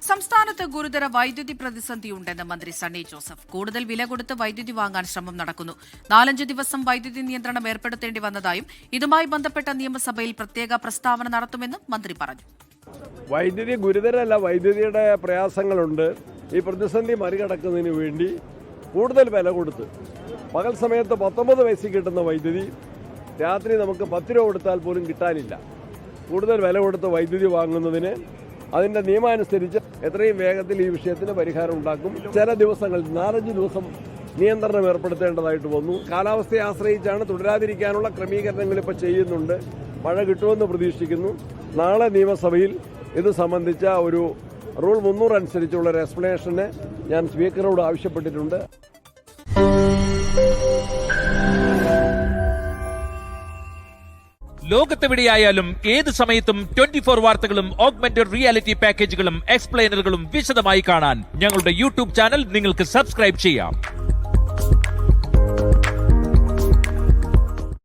സംസ്ഥാനത്ത് ഗുരുതര വൈദ്യുതി പ്രതിസന്ധിയുണ്ടെന്ന് മന്ത്രി സണ്ണി ജോസഫ്. കൂടുതൽ വില കൊടുത്ത് വൈദ്യുതി വാങ്ങാൻ ശ്രമം നടക്കുന്നു. 4-5 ദിവസം വൈദ്യുതി നിയന്ത്രണം ഏർപ്പെടുത്തേണ്ടി വന്നതായും ഇതുമായി ബന്ധപ്പെട്ട നിയമസഭയിൽ പ്രത്യേക പ്രസ്താവന നടത്തുമെന്നും മന്ത്രി പറഞ്ഞു. വൈദ്യുതി ഗുരുതരമല്ല, വൈദ്യുതിയുടെ പ്രയാസങ്ങളുണ്ട്. ഈ പ്രതിസന്ധി മറികടക്കുന്നതിന് വേണ്ടി കൂടുതൽ വില കൊടുത്ത് പകൽ സമയത്ത് 19 പൈസ കിട്ടുന്ന വൈദ്യുതി രാത്രി നമുക്ക് 10 രൂപ കൊടുത്താൽ പോലും കിട്ടാനില്ല. കൂടുതൽ വില കൊടുത്ത് വൈദ്യുതി വാങ്ങുന്നതിന് അതിൻ്റെ നിയമമനുസരിച്ച് എത്രയും വേഗത്തിൽ ഈ വിഷയത്തിന് പരിഹാരം ഉണ്ടാക്കും. ചില ദിവസങ്ങളിൽ 4-5 ദിവസം നിയന്ത്രണം ഏർപ്പെടുത്തേണ്ടതായിട്ട് വന്നു. കാലാവസ്ഥയെ ആശ്രയിച്ചാണ്, തുടരാതിരിക്കാനുള്ള ക്രമീകരണങ്ങൾ ഇപ്പോൾ ചെയ്യുന്നുണ്ട്. മഴ കിട്ടുമെന്ന് പ്രതീക്ഷിക്കുന്നു. നാളെ നിയമസഭയിൽ ഇത് സംബന്ധിച്ച ഒരു റൂൾ 300 അനുസരിച്ചുള്ള ഒരു എക്സ്പ്ലനേഷന് ഞാൻ സ്പീക്കറോട് ആവശ്യപ്പെട്ടിട്ടുണ്ട്. ലോകത്തെവിടെയായാലും ഏത് സമയത്തും 24 വാർത്തകളും ഓഗ്മെന്റഡ് റിയാലിറ്റി പാക്കേജുകളും എക്സ്പ്ലെയിനറുകളും വിശദമായി കാണാൻ ഞങ്ങളുടെ യൂട്യൂബ് ചാനൽ നിങ്ങൾക്ക് സബ്സ്ക്രൈബ് ചെയ്യാം.